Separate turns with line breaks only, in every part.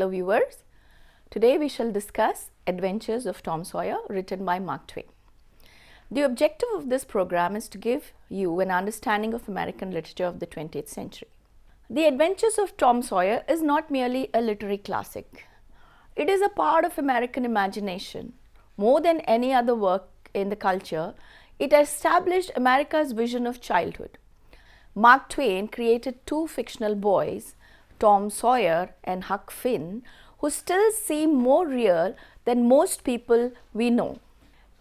Hello viewers, today we shall discuss Adventures of Tom Sawyer written by Mark Twain. The objective of this program is to give you an understanding of American literature of the 20th century. The Adventures of Tom Sawyer is not merely a literary classic. It is a part of American imagination. More than any other work in the culture, it established America's vision of childhood. Mark Twain created two fictional boys, Tom Sawyer and Huck Finn, who still seem more real than most people we know.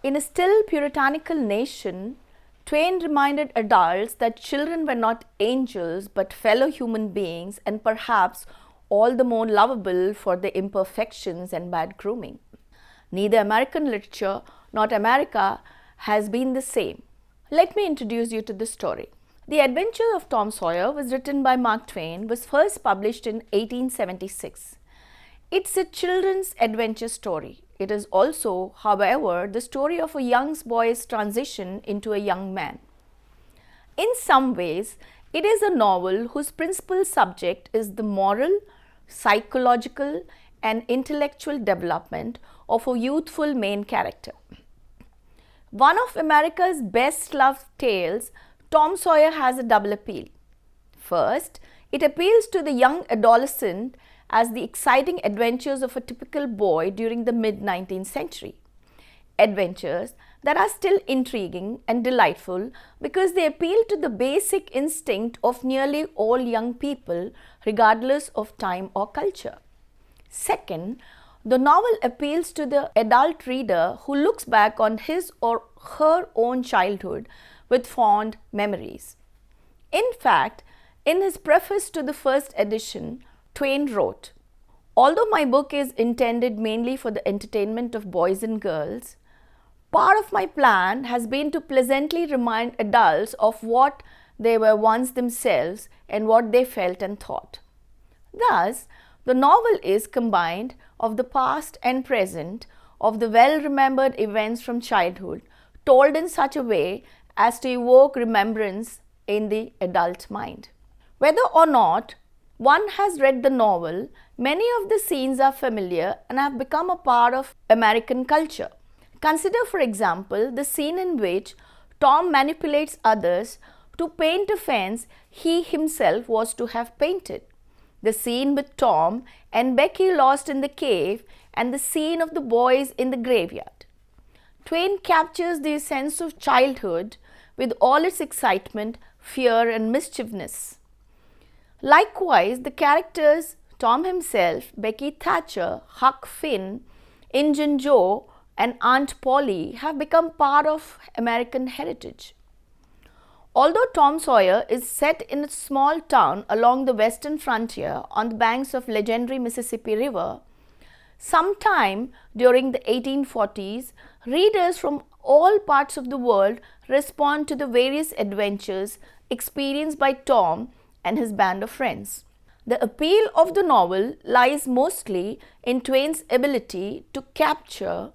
In a still puritanical nation, Twain reminded adults that children were not angels but fellow human beings and perhaps all the more lovable for their imperfections and bad grooming. Neither American literature nor America has been the same. Let me introduce you to the story. The Adventures of Tom Sawyer was written by Mark Twain, was first published in 1876. It's a children's adventure story. It is also, however, the story of a young boy's transition into a young man. In some ways, it is a novel whose principal subject is the moral, psychological, and intellectual development of a youthful main character. One of America's best-loved tales, Tom Sawyer has a double appeal. First, it appeals to the young adolescent as the exciting adventures of a typical boy during the mid-19th century. Adventures that are still intriguing and delightful because they appeal to the basic instinct of nearly all young people, regardless of time or culture. Second, the novel appeals to the adult reader who looks back on his or her own childhood with fond memories. In fact, in his preface to the first edition, Twain wrote, "Although my book is intended mainly for the entertainment of boys and girls, part of my plan has been to pleasantly remind adults of what they were once themselves and what they felt and thought." Thus, the novel is combined of the past and present, of the well-remembered events from childhood, told in such a way as to evoke remembrance in the adult mind. Whether or not one has read the novel, many of the scenes are familiar and have become a part of American culture. Consider, for example, the scene in which Tom manipulates others to paint a fence he himself was to have painted, the scene with Tom and Becky lost in the cave, and the scene of the boys in the graveyard. Twain captures the sense of childhood with all its excitement, fear, and mischievousness. Likewise, the characters Tom himself, Becky Thatcher, Huck Finn, Injun Joe, and Aunt Polly have become part of American heritage. Although Tom Sawyer is set in a small town along the western frontier on the banks of legendary Mississippi River, sometime during the 1840s, readers from all parts of the world respond to the various adventures experienced by Tom and his band of friends. The appeal of the novel lies mostly in Twain's ability to capture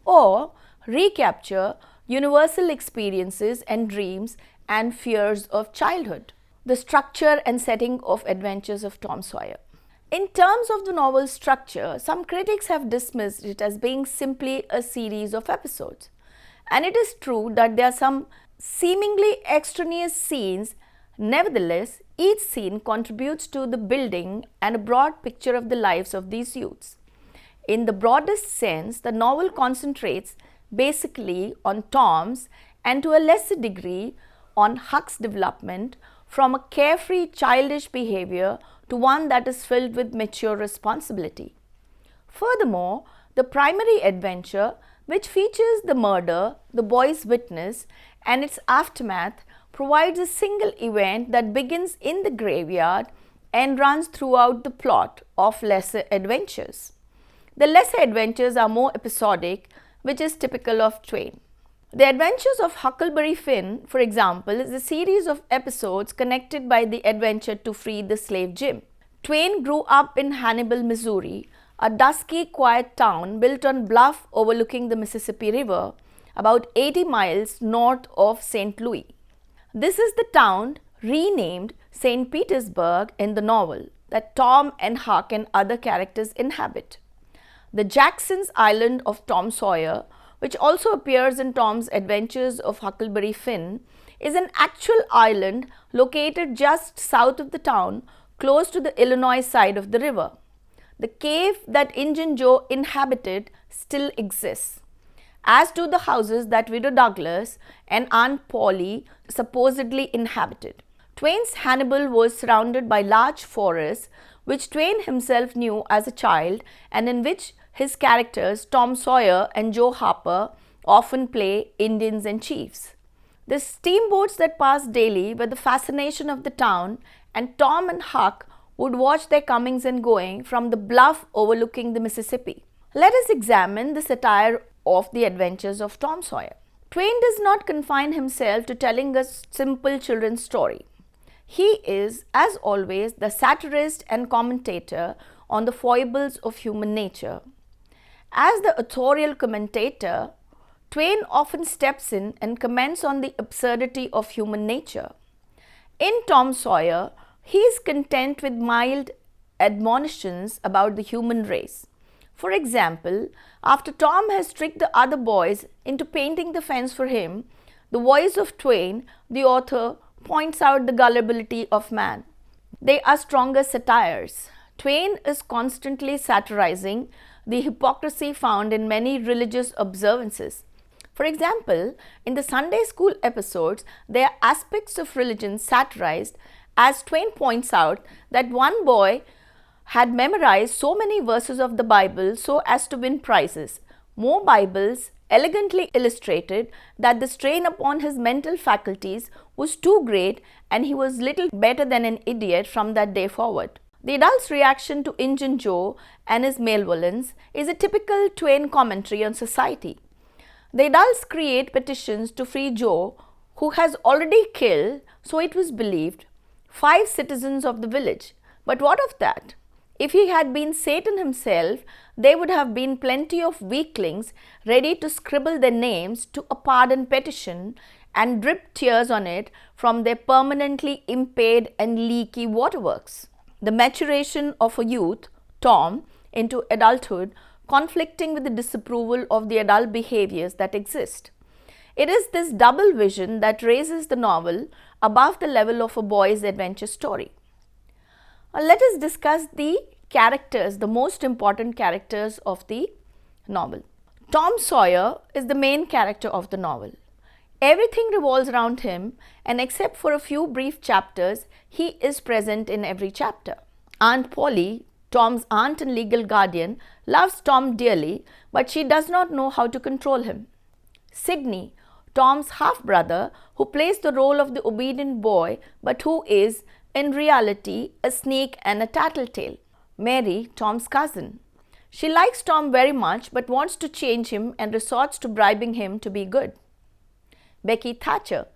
or recapture universal experiences and dreams and fears of childhood. The structure and setting of Adventures of Tom Sawyer. In terms of the novel's structure, some critics have dismissed it as being simply a series of episodes. And it is true that there are some seemingly extraneous scenes. Nevertheless, each scene contributes to the building and a broad picture of the lives of these youths. In the broadest sense, the novel concentrates basically on Tom's and to a lesser degree on Huck's development from a carefree childish behavior to one that is filled with mature responsibility. Furthermore, the primary adventure, which features the murder, the boy's witness, and its aftermath, provides a single event that begins in the graveyard and runs throughout the plot of lesser adventures. The lesser adventures are more episodic, which is typical of Twain. The Adventures of Huckleberry Finn, for example, is a series of episodes connected by the adventure to free the slave Jim. Twain grew up in Hannibal, Missouri, a dusky, quiet town built on bluff overlooking the Mississippi River, about 80 miles north of St. Louis. This is the town renamed St. Petersburg in the novel. that Tom and Huck and other characters inhabit. The Jackson's Island of Tom Sawyer, which also appears in Tom's Adventures of Huckleberry Finn, is an actual island located just south of the town, close to the Illinois side of the river. The cave that Injun Joe inhabited still exists, as do the houses that Widow Douglas and Aunt Polly supposedly inhabited. Twain's Hannibal was surrounded by large forests, which Twain himself knew as a child and in which his characters Tom Sawyer and Joe Harper often play Indians and chiefs. The steamboats that passed daily were the fascination of the town, and Tom and Huck would watch their comings and going from the bluff overlooking the Mississippi. Let us examine the satire of the adventures of Tom Sawyer. Twain does not confine himself to telling a simple children's story. He is, as always, the satirist and commentator on the foibles of human nature. As the authorial commentator, Twain often steps in and comments on the absurdity of human nature. In Tom Sawyer, he is content with mild admonitions about the human race. For example, after Tom has tricked the other boys into painting the fence for him, the voice of Twain, the author, points out the gullibility of man. They are stronger satires. Twain is constantly satirizing the hypocrisy found in many religious observances. For example, in the Sunday school episodes, there are aspects of religion satirized, as Twain points out that one boy had memorized so many verses of the Bible so as to win prizes, more Bibles elegantly illustrated that the strain upon his mental faculties was too great and he was little better than an idiot from that day forward. The adult's reaction to Injun Joe and his malevolence is a typical Twain commentary on society. The adults create petitions to free Joe, who has already killed, so it was believed, 5 citizens of the village. But what of that? If he had been Satan himself, there would have been plenty of weaklings ready to scribble their names to a pardon petition and drip tears on it from their permanently impaired and leaky waterworks. The maturation of a youth, Tom, into adulthood, conflicting with the disapproval of the adult behaviors that exist. It is this double vision that raises the novel above the level of a boy's adventure story. Let us discuss the characters, the most important characters of the novel. Tom Sawyer is the main character of the novel. Everything revolves around him, and except for a few brief chapters, he is present in every chapter. Aunt Polly, Tom's aunt and legal guardian, loves Tom dearly, but she does not know how to control him. Sidney, Tom's half-brother, who plays the role of the obedient boy, but who is, in reality, a sneak and a tattletale. Mary, Tom's cousin. She likes Tom very much but wants to change him and resorts to bribing him to be good. Becky Thatcher,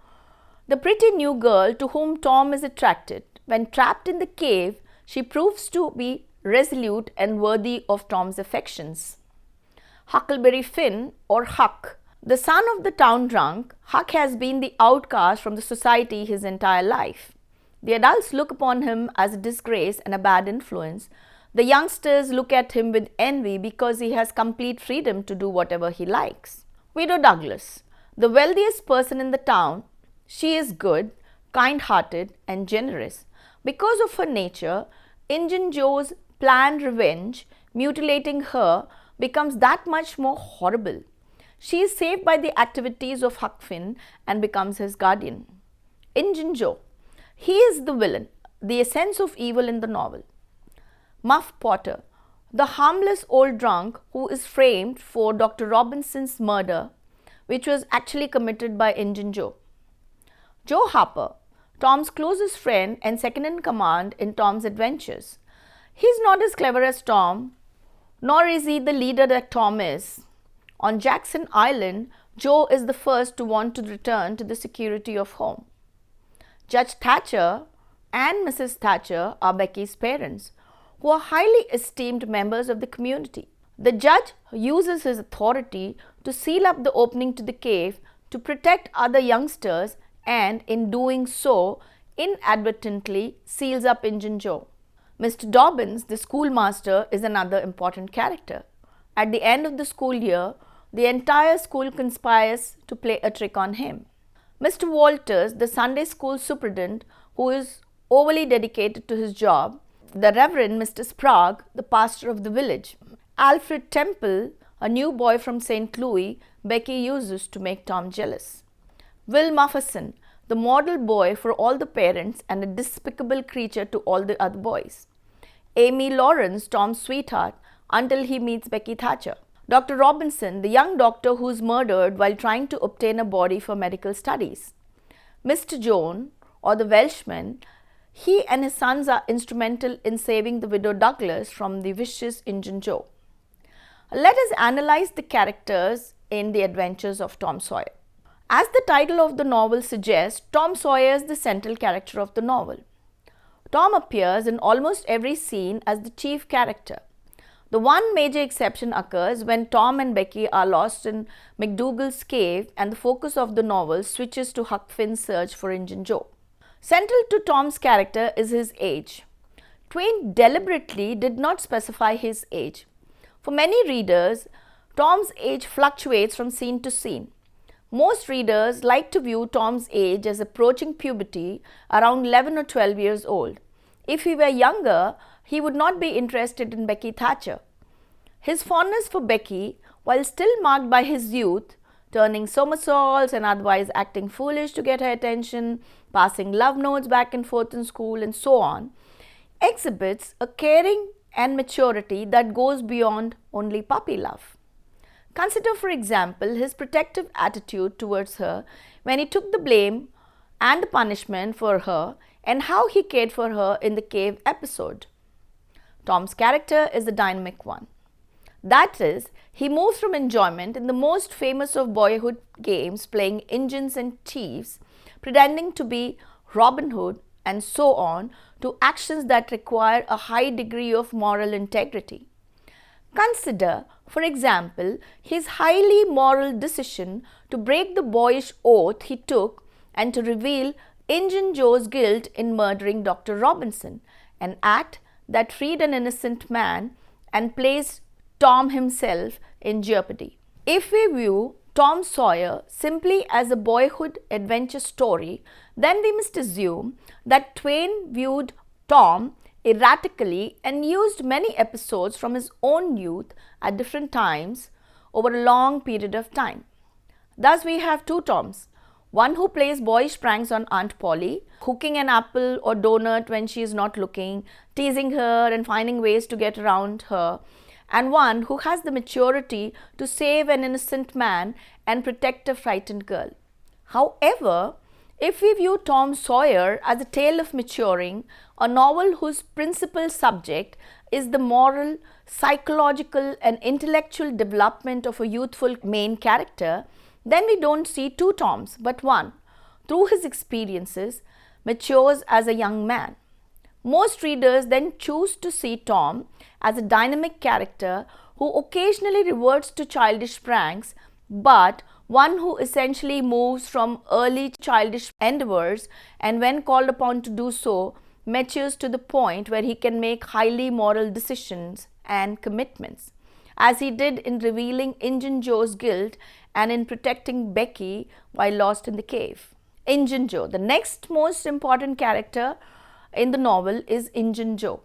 the pretty new girl to whom Tom is attracted. When trapped in the cave, she proves to be resolute and worthy of Tom's affections. Huckleberry Finn, or Huck. The son of the town drunk, Huck has been the outcast from the society his entire life. The adults look upon him as a disgrace and a bad influence. The youngsters look at him with envy because he has complete freedom to do whatever he likes. Widow Douglas, the wealthiest person in the town, she is good, kind-hearted and generous. Because of her nature, Injun Joe's planned revenge, mutilating her, becomes that much more horrible. She is saved by the activities of Huck Finn and becomes his guardian. Injun Joe, he is the villain, the essence of evil in the novel. Muff Potter, the harmless old drunk who is framed for Dr. Robinson's murder, which was actually committed by Injun Joe. Joe Harper, Tom's closest friend and second in command in Tom's adventures. He is not as clever as Tom, nor is he the leader that Tom is. On Jackson Island, Joe is the first to want to return to the security of home. Judge Thatcher and Mrs. Thatcher are Becky's parents, who are highly esteemed members of the community. The judge uses his authority to seal up the opening to the cave to protect other youngsters, and in doing so, inadvertently seals up Injun Joe. Mr. Dobbins, the schoolmaster, is another important character. At the end of the school year, the entire school conspires to play a trick on him. Mr. Walters, the Sunday school superintendent, who is overly dedicated to his job, the Reverend Mr. Sprague, the pastor of the village, Alfred Temple, a new boy from St. Louis Becky uses to make Tom jealous, Will Mufferson, the model boy for all the parents and a despicable creature to all the other boys, Amy Lawrence, Tom's sweetheart, until he meets Becky Thatcher, Dr. Robinson, the young doctor who is murdered while trying to obtain a body for medical studies, Mr. Joan, or the Welshman. He and his sons are instrumental in saving the widow Douglas from the vicious Injun Joe. Let us analyze the characters in The Adventures of Tom Sawyer. As the title of the novel suggests, Tom Sawyer is the central character of the novel. Tom appears in almost every scene as the chief character. The one major exception occurs when Tom and Becky are lost in McDougal's cave and the focus of the novel switches to Huck Finn's search for Injun Joe. Central to Tom's character is his age. Twain deliberately did not specify his age. For many readers, Tom's age fluctuates from scene to scene. Most readers like to view Tom's age as approaching puberty, around 11 or 12 years old. If he were younger, he would not be interested in Becky Thatcher. His fondness for Becky, while still marked by his youth, turning somersaults and otherwise acting foolish to get her attention, passing love notes back and forth in school and so on, exhibits a caring and maturity that goes beyond only puppy love. Consider, for example, his protective attitude towards her when he took the blame and the punishment for her and how he cared for her in the cave episode. Tom's character is a dynamic one. That is, he moves from enjoyment in the most famous of boyhood games, playing Injuns and Chiefs, pretending to be Robin Hood and so on, to actions that require a high degree of moral integrity. Consider, for example, his highly moral decision to break the boyish oath he took and to reveal Injun Joe's guilt in murdering Dr. Robinson, an act that freed an innocent man and placed Tom himself in jeopardy. If we view Tom Sawyer simply as a boyhood adventure story, then we must assume that Twain viewed Tom erratically and used many episodes from his own youth at different times over a long period of time. Thus we have two Toms, one who plays boyish pranks on Aunt Polly, hooking an apple or donut when she is not looking, teasing her and finding ways to get around her, and one who has the maturity to save an innocent man and protect a frightened girl. However, if we view Tom Sawyer as a tale of maturing, a novel whose principal subject is the moral, psychological and intellectual development of a youthful main character, then we don't see two Toms but one, through his experiences, matures as a young man. Most readers then choose to see Tom as a dynamic character who occasionally reverts to childish pranks, but one who essentially moves from early childish endeavors and when called upon to do so, matures to the point where he can make highly moral decisions and commitments, as he did in revealing Injun Joe's guilt and in protecting Becky while lost in the cave. Injun Joe. The next most important character in the novel is Injun Joe.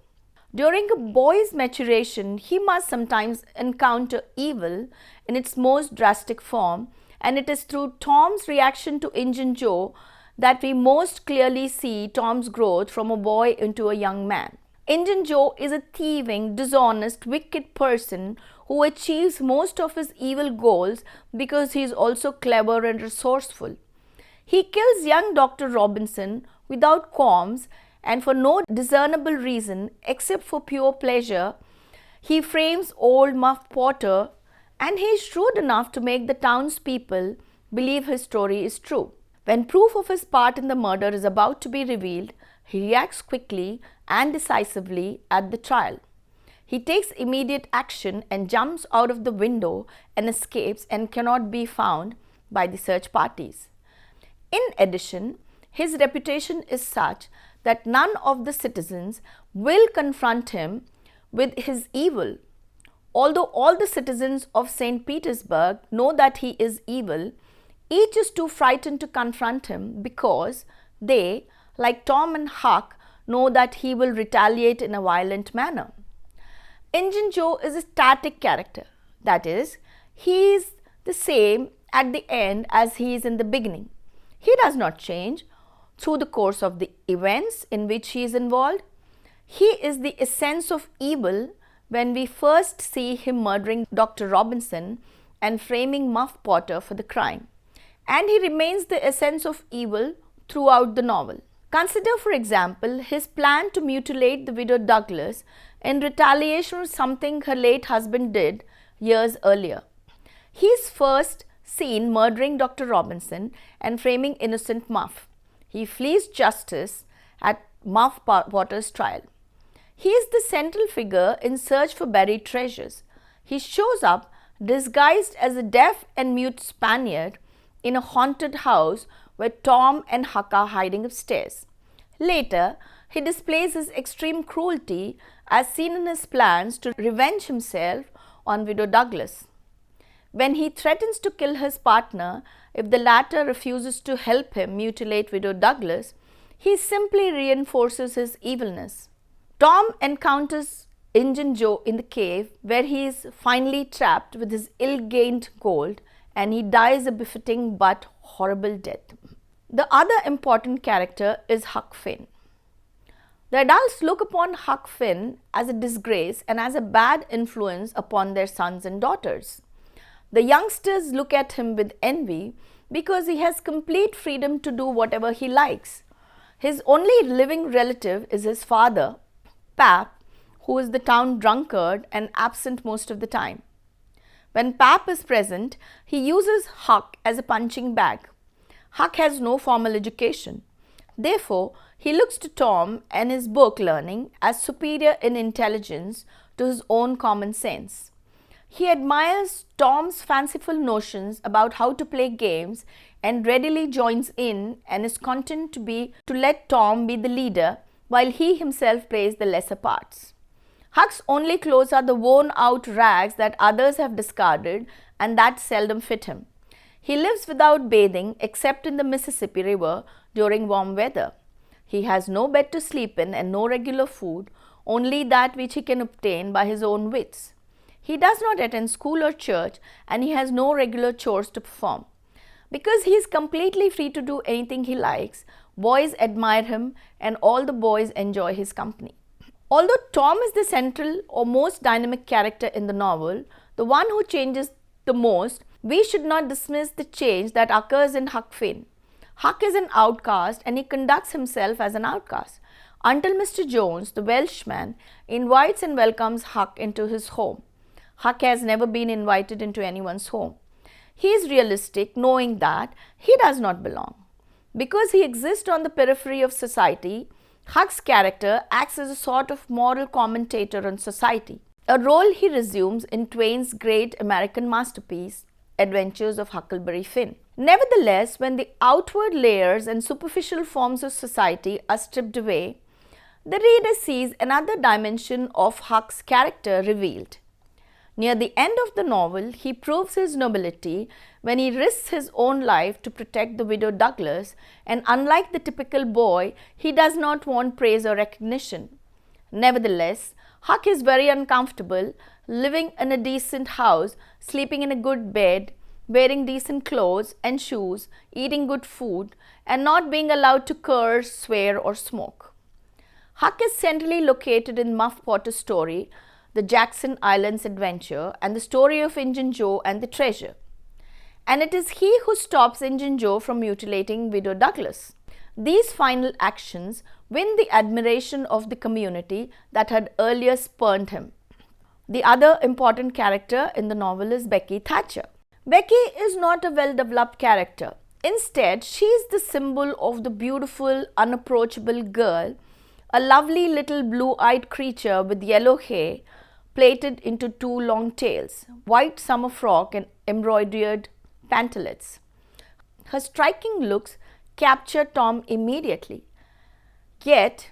During a boy's maturation, he must sometimes encounter evil in its most drastic form, and it is through Tom's reaction to Injun Joe that we most clearly see Tom's growth from a boy into a young man. Injun Joe is a thieving, dishonest, wicked person who achieves most of his evil goals because he is also clever and resourceful. He kills young Dr. Robinson without qualms and for no discernible reason except for pure pleasure. He frames old Muff Potter, and he is shrewd enough to make the townspeople believe his story is true. When proof of his part in the murder is about to be revealed, he reacts quickly and decisively at the trial. He takes immediate action and jumps out of the window and escapes and cannot be found by the search parties. In addition, his reputation is such that none of the citizens will confront him with his evil. Although all the citizens of St. Petersburg know that he is evil, each is too frightened to confront him because they, like Tom and Huck, know that he will retaliate in a violent manner. Injun Joe is a static character. That is, he is the same at the end as he is in the beginning. He does not change through the course of the events in which he is involved. He is the essence of evil when we first see him murdering Dr. Robinson and framing Muff Potter for the crime. And he remains the essence of evil throughout the novel. Consider, for example, his plan to mutilate the widow Douglas in retaliation for something her late husband did years earlier. He is first seen murdering Dr. Robinson and framing innocent Muff. He flees justice at Muff Potter's trial. He is the central figure in search for buried treasures. He shows up disguised as a deaf and mute Spaniard in a haunted house where Tom and Huck are hiding upstairs. Later, he displays his extreme cruelty as seen in his plans to revenge himself on widow Douglas. When he threatens to kill his partner if the latter refuses to help him mutilate widow Douglas, he simply reinforces his evilness. Tom encounters Injun Joe in the cave where he is finally trapped with his ill-gained gold and he dies a befitting but horrible death. The other important character is Huck Finn. The adults look upon Huck Finn as a disgrace and as a bad influence upon their sons and daughters. The youngsters look at him with envy because he has complete freedom to do whatever he likes. His only living relative is his father, Pap, who is the town drunkard and absent most of the time. When Pap is present, he uses Huck as a punching bag. Huck has no formal education. Therefore, he looks to Tom and his book learning as superior in intelligence to his own common sense. He admires Tom's fanciful notions about how to play games and readily joins in and is content to let Tom be the leader while he himself plays the lesser parts. Huck's only clothes are the worn out rags that others have discarded and that seldom fit him. He lives without bathing except in the Mississippi River during warm weather. He has no bed to sleep in and no regular food, only that which he can obtain by his own wits. He does not attend school or church and he has no regular chores to perform. Because he is completely free to do anything he likes, boys admire him and all the boys enjoy his company. Although Tom is the central or most dynamic character in the novel, the one who changes the most, we should not dismiss the change that occurs in Huck Finn. Huck is an outcast and he conducts himself as an outcast until Mr. Jones, the Welshman, invites and welcomes Huck into his home. Huck has never been invited into anyone's home. He is realistic, knowing that he does not belong. Because he exists on the periphery of society, Huck's character acts as a sort of moral commentator on society, a role he resumes in Twain's great American masterpiece, Adventures of Huckleberry Finn. Nevertheless, when the outward layers and superficial forms of society are stripped away, the reader sees another dimension of Huck's character revealed. Near the end of the novel, he proves his nobility when he risks his own life to protect the widow Douglas, and unlike the typical boy, he does not want praise or recognition. Nevertheless, Huck is very uncomfortable, living in a decent house, sleeping in a good bed, wearing decent clothes and shoes, eating good food, and not being allowed to curse, swear, or smoke. Huck is centrally located in Muff Potter's story, The Jackson Islands Adventure, and the story of Injun Joe and the treasure. And it is he who stops Injun Joe from mutilating widow Douglas. These final actions win the admiration of the community that had earlier spurned him. The other important character in the novel is Becky Thatcher. Becky is not a well-developed character. Instead, she is the symbol of the beautiful, unapproachable girl, a lovely little blue-eyed creature with yellow hair plaited into two long tails, white summer frock and embroidered pantalettes. Her striking looks capture Tom immediately. Yet,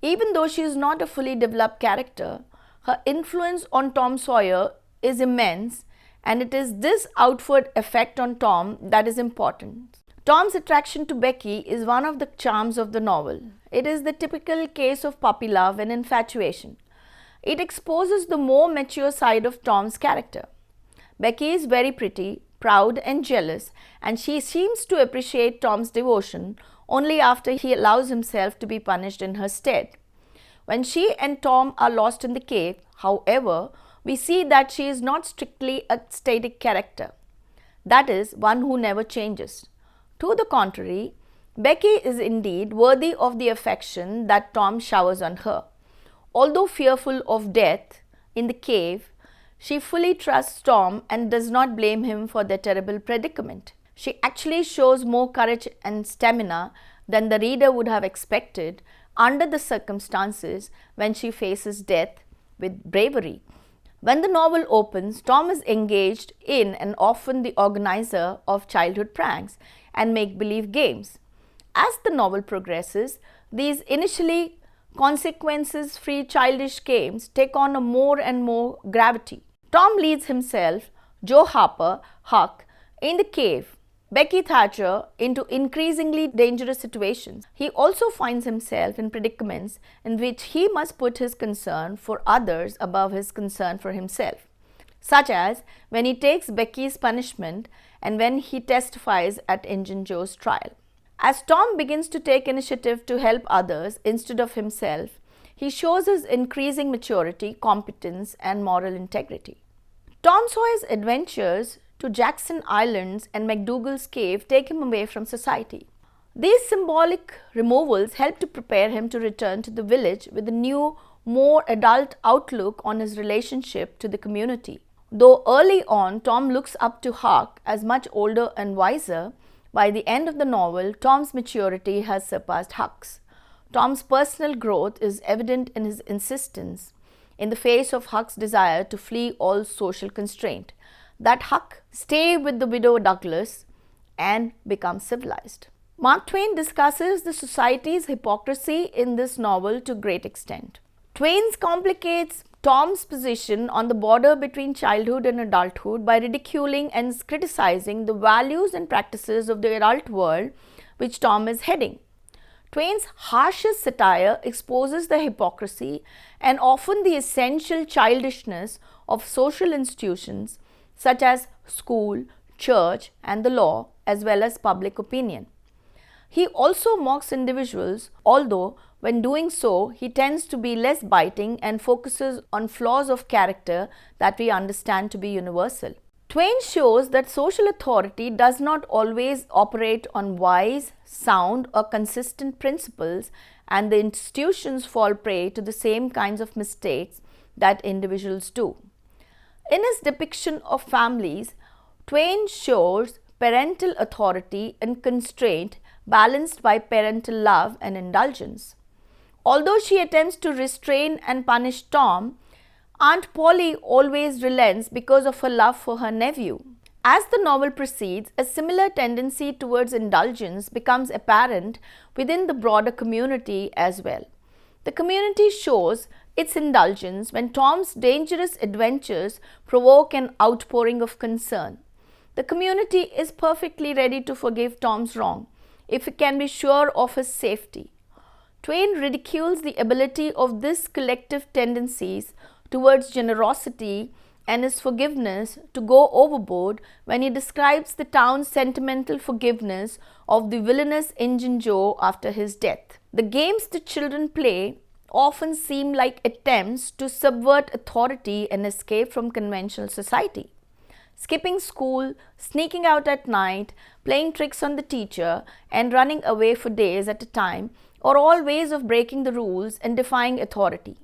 even though she is not a fully developed character, her influence on Tom Sawyer is immense, and it is this outward effect on Tom that is important. Tom's attraction to Becky is one of the charms of the novel. It is the typical case of puppy love and infatuation. It exposes the more mature side of Tom's character. Becky is very pretty, proud and jealous, and she seems to appreciate Tom's devotion only after he allows himself to be punished in her stead. When she and Tom are lost in the cave, however, we see that she is not strictly a static character. That is, one who never changes. To the contrary, Becky is indeed worthy of the affection that Tom showers on her. Although fearful of death in the cave, she fully trusts Tom and does not blame him for their terrible predicament. She actually shows more courage and stamina than the reader would have expected under the circumstances when she faces death with bravery. When the novel opens, Tom is engaged in and often the organizer of childhood pranks and make-believe games. As the novel progresses, these initially consequences-free childish games take on a more and more gravity. Tom leads himself, Joe Harper, Huck, in the cave, Becky Thatcher into increasingly dangerous situations. He also finds himself in predicaments in which he must put his concern for others above his concern for himself, such as when he takes Becky's punishment and when he testifies at Injun Joe's trial. As Tom begins to take initiative to help others instead of himself, he shows his increasing maturity, competence, and moral integrity. Tom Sawyer's adventures to Jackson Islands and McDougal's cave take him away from society. These symbolic removals help to prepare him to return to the village with a new, more adult outlook on his relationship to the community. Though early on Tom looks up to Huck as much older and wiser, by the end of the novel, Tom's maturity has surpassed Huck's. Tom's personal growth is evident in his insistence, in the face of Huck's desire to flee all social constraint, that Huck stay with the widow Douglas and become civilized. Mark Twain discusses the society's hypocrisy in this novel to great extent. Twain complicates Tom's position on the border between childhood and adulthood by ridiculing and criticizing the values and practices of the adult world which Tom is heading. Twain's harshest satire exposes the hypocrisy and often the essential childishness of social institutions such as school, church, and the law, as well as public opinion. He also mocks individuals, although when doing so, he tends to be less biting and focuses on flaws of character that we understand to be universal. Twain shows that social authority does not always operate on wise, sound, or consistent principles, and the institutions fall prey to the same kinds of mistakes that individuals do. In his depiction of families, Twain shows parental authority and constraint balanced by parental love and indulgence. Although she attempts to restrain and punish Tom, Aunt Polly always relents because of her love for her nephew. As the novel proceeds, a similar tendency towards indulgence becomes apparent within the broader community as well. The community shows its indulgence when Tom's dangerous adventures provoke an outpouring of concern. The community is perfectly ready to forgive Tom's wrong if it can be sure of his safety. Twain ridicules the ability of this collective tendencies towards generosity and his forgiveness to go overboard when he describes the town's sentimental forgiveness of the villainous Injun Joe after his death. The games the children play often seem like attempts to subvert authority and escape from conventional society. Skipping school, sneaking out at night, playing tricks on the teacher, and running away for days at a time are all ways of breaking the rules and defying authority.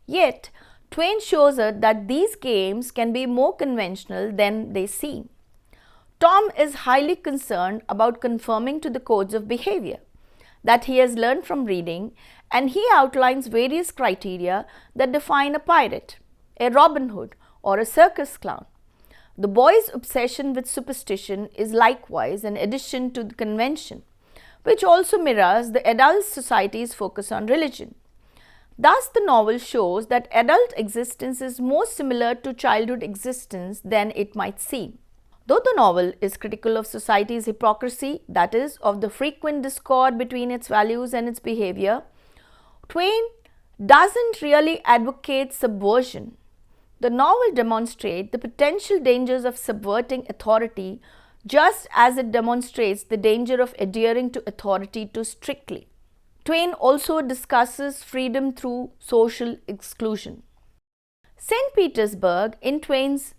Yet, Twain shows us that these games can be more conventional than they seem. Tom is highly concerned about conforming to the codes of behavior that he has learned from reading, and he outlines various criteria that define a pirate, a Robin Hood, or a circus clown. The boy's obsession with superstition is likewise an addition to the convention. which also mirrors the adult society's focus on religion. Thus, the novel shows that adult existence is more similar to childhood existence than it might seem. Though the novel is critical of society's hypocrisy, that is, of the frequent discord between its values and its behavior, Twain doesn't really advocate subversion. The novel demonstrates the potential dangers of subverting authority just as it demonstrates the danger of adhering to authority too strictly. Twain also discusses freedom through social exclusion. St. Petersburg, in Twain's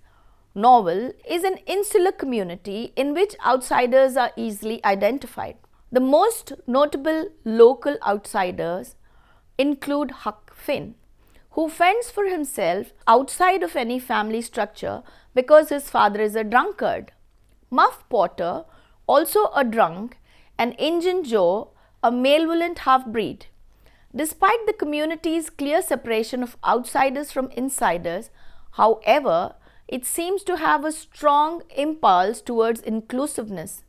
novel, is an insular community in which outsiders are easily identified. The most notable local outsiders include Huck Finn, who fends for himself outside of any family structure because his father is a drunkard. Muff Potter, also a drunk, and Injun Joe, a malevolent half-breed. Despite the community's clear separation of outsiders from insiders, however, it seems to have a strong impulse towards inclusiveness.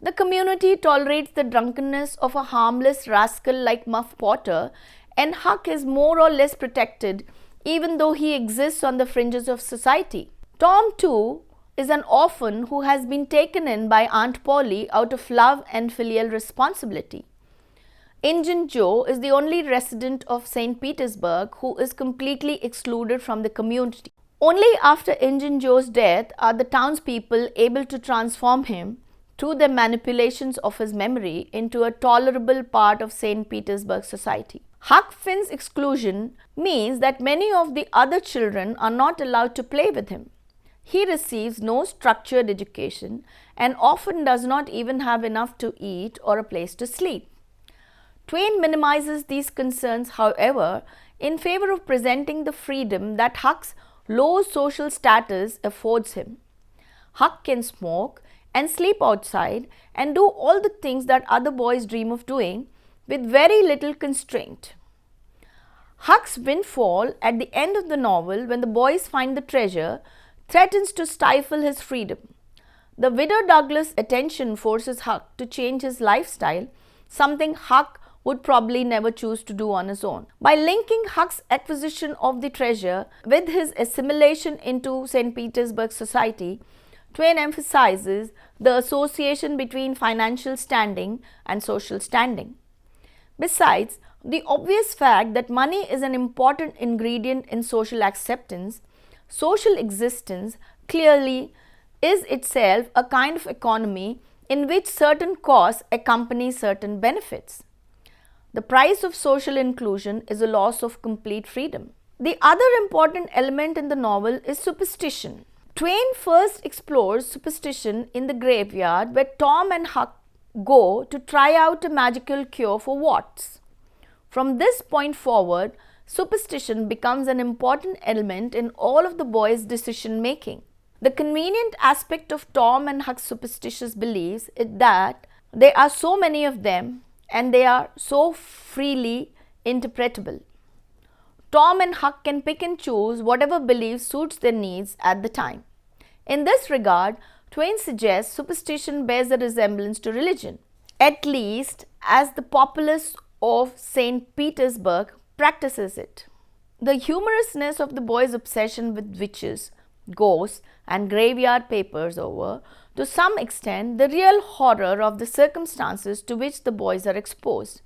The community tolerates the drunkenness of a harmless rascal like Muff Potter, and Huck is more or less protected even though he exists on the fringes of society. Tom, too, is an orphan who has been taken in by Aunt Polly out of love and filial responsibility. Injun Joe is the only resident of St. Petersburg who is completely excluded from the community. Only after Injun Joe's death are the townspeople able to transform him, through the manipulations of his memory, into a tolerable part of St. Petersburg society. Huck Finn's exclusion means that many of the other children are not allowed to play with him. He receives no structured education and often does not even have enough to eat or a place to sleep. Twain minimizes these concerns, however, in favor of presenting the freedom that Huck's low social status affords him. Huck can smoke and sleep outside and do all the things that other boys dream of doing with very little constraint. Huck's windfall at the end of the novel, when the boys find the treasure, threatens to stifle his freedom. The Widow Douglas attention forces Huck to change his lifestyle, something Huck would probably never choose to do on his own. By linking Huck's acquisition of the treasure with his assimilation into St. Petersburg society, Twain emphasizes the association between financial standing and social standing. Besides the obvious fact that money is an important ingredient in social acceptance, social existence clearly is itself a kind of economy in which certain costs accompany certain benefits. The price of social inclusion is a loss of complete freedom. The other important element in the novel is superstition. Twain first explores superstition in the graveyard where Tom and Huck go to try out a magical cure for warts. From this point forward, superstition becomes an important element in all of the boys' decision making. The convenient aspect of Tom and Huck's superstitious beliefs is that there are so many of them and they are so freely interpretable. Tom and Huck can pick and choose whatever belief suits their needs at the time. In this regard, Twain suggests superstition bears a resemblance to religion, at least as the populace of St. Petersburg practices it. The humorousness of the boys' obsession with witches, ghosts, and graveyard papers over, to some extent, the real horror of the circumstances to which the boys are exposed: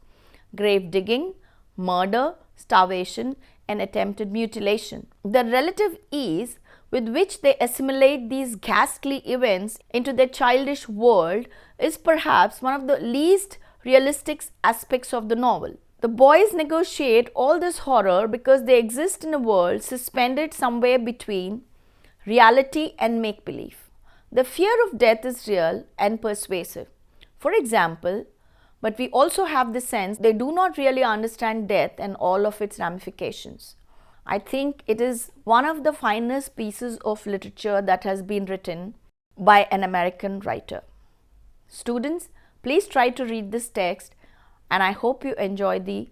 grave digging, murder, starvation, and attempted mutilation. The relative ease with which they assimilate these ghastly events into their childish world is perhaps one of the least realistic aspects of the novel. The boys negotiate all this horror because they exist in a world suspended somewhere between reality and make-believe. The fear of death is real and persuasive. For example, but we also have the sense they do not really understand death and all of its ramifications. I think it is one of the finest pieces of literature that has been written by an American writer. Students, please try to read this text, and I hope you enjoy the